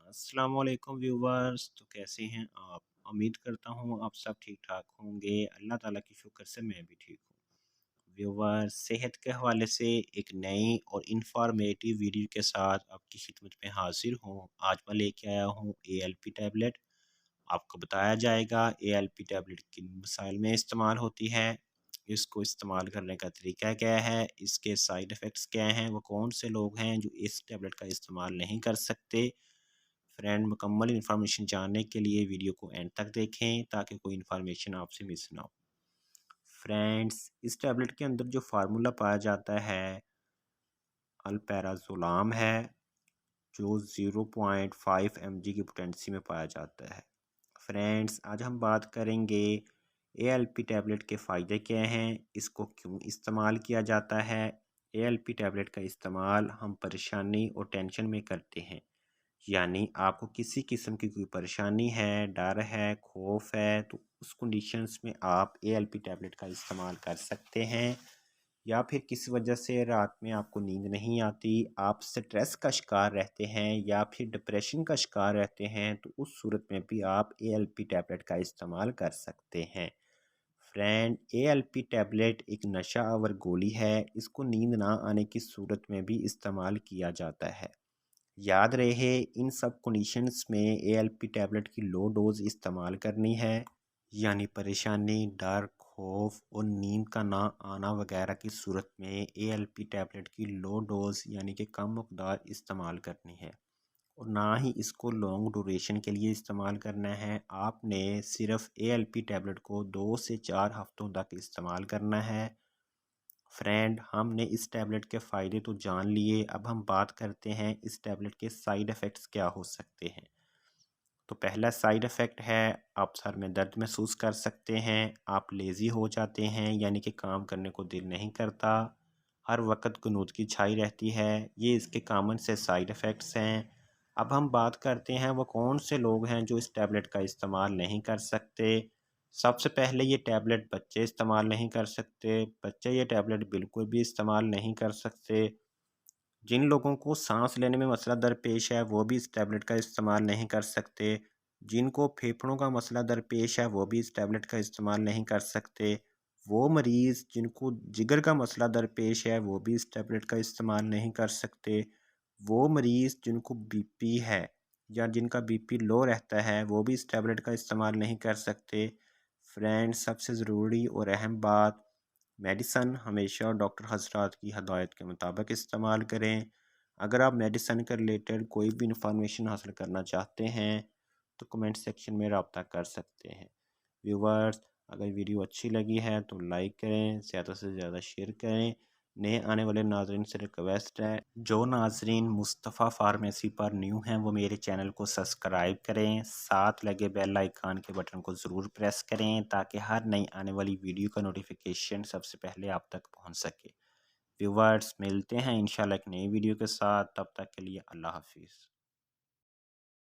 अस्सलाम वालेकुम व्यूवर्स। तो कैसे हैं आप? उम्मीद करता हूँ आप सब ठीक ठाक होंगे। अल्लाह ताला की शुक्र से मैं भी ठीक हूँ। व्यूवर्स, सेहत के हवाले से एक नई और इंफॉर्मेटिव वीडियो के साथ आपकी खिदमत में हाजिर हूँ। आज मैं लेके आया हूँ ALP टैबलेट। आपको बताया जाएगा ALP टैबलेट किन मसाइल में इस्तेमाल होती है, इसको इस्तेमाल करने का तरीका क्या है, इसके साइड इफ़ेक्ट्स क्या हैं, वो कौन से लोग हैं जो इस टैबलेट का इस्तेमाल नहीं कर सकते। फ्रेंड, मुकम्मल इन्फॉर्मेशन जानने के लिए वीडियो को एंड तक देखें ताकि कोई इन्फॉर्मेशन आपसे मिस ना हो। फ्रेंड्स, इस टैबलेट के अंदर जो फार्मूला पाया जाता है अल्पेराजोलाम है, जो 0.5 mg की पोटेंसी में पाया जाता है। फ्रेंड्स, आज हम बात करेंगे ALP टैबलेट के फ़ायदे क्या हैं, इसको क्यों इस्तेमाल किया जाता है। ALP टैबलेट का इस्तेमाल हम परेशानी और टेंशन में करते हैं, यानी आपको किसी किस्म की कोई परेशानी है, डर है, खौफ है, तो उस कंडीशंस में आप ALP टैबलेट का इस्तेमाल कर सकते हैं। या फिर किसी वजह से रात में आपको नींद नहीं आती, आप स्ट्रेस का शिकार रहते हैं या फिर डिप्रेशन का शिकार रहते हैं, तो उस सूरत में भी आप ALP टैबलेट का इस्तेमाल कर सकते हैं। फ्रेंड, ALP टैबलेट एक नशा आवर गोली है, इसको नींद ना आने की सूरत में भी इस्तेमाल किया जाता है। याद रहे, इन सब कंडीशंस में ALP टैबलेट की लो डोज इस्तेमाल करनी है, यानी परेशानी, डर, खौफ और नींद का ना आना वगैरह की सूरत में ALP टैबलेट की लो डोज यानी कि कम मकदार इस्तेमाल करनी है। और ना ही इसको लॉन्ग ड्यूरेशन के लिए इस्तेमाल करना है। आपने सिर्फ ALP टैबलेट को 2 से 4 हफ्तों तक इस्तेमाल करना है। फ्रेंड, हमने इस टैबलेट के फ़ायदे तो जान लिए, अब हम बात करते हैं इस टैबलेट के साइड इफ़ेक्ट्स क्या हो सकते हैं। तो पहला साइड इफ़ेक्ट है, आप सर में दर्द महसूस कर सकते हैं, आप लेज़ी हो जाते हैं, यानी कि काम करने को दिल नहीं करता, हर वक्त गनूदगी छाई रहती है। ये इसके कॉमन से साइड इफ़ेक्ट्स हैं। अब हम बात करते हैं वो कौन से लोग हैं जो इस टैबलेट का इस्तेमाल नहीं कर सकते। सबसे पहले ये टैबलेट बच्चे इस्तेमाल नहीं कर सकते। बच्चे ये टैबलेट बिल्कुल भी इस्तेमाल नहीं कर सकते। जिन लोगों को सांस लेने में मसला दरपेश है वो भी इस टैबलेट का इस्तेमाल नहीं कर सकते। जिनको फेफड़ों का मसला दरपेश है वो भी इस टैबलेट का इस्तेमाल नहीं कर सकते। वो मरीज़ जिनको जिगर का मसला दरपेश है वो भी इस टैबलेट का इस्तेमाल नहीं कर सकते। वो मरीज़ जिनको बीपी है या जिनका बीपी लो रहता है वो भी इस टैबलेट का इस्तेमाल नहीं कर सकते। फ्रेंड्स, सबसे ज़रूरी और अहम बात, मेडिसन हमेशा डॉक्टर हजरात की हदायत के मुताबिक इस्तेमाल करें। अगर आप मेडिसन के रिलेटेड कोई भी इंफॉर्मेशन हासिल करना चाहते हैं तो कमेंट सेक्शन में रब्ता कर सकते हैं। व्यूवर्स, अगर वीडियो अच्छी लगी है तो लाइक करें, ज़्यादा से ज़्यादा शेयर करें। नए आने वाले नाजरीन से रिक्वेस्ट है, जो नाजरीन मुस्तफ़ा फार्मेसी पर न्यू हैं वो मेरे चैनल को सब्सक्राइब करें, साथ लगे बेल आइकान के बटन को ज़रूर प्रेस करें ताकि हर नई आने वाली वीडियो का नोटिफिकेशन सबसे पहले आप तक पहुंच सके। व्यूवर्स, मिलते हैं इंशाल्लाह एक नई वीडियो के साथ, तब तक के लिए अल्लाह हाफिज़।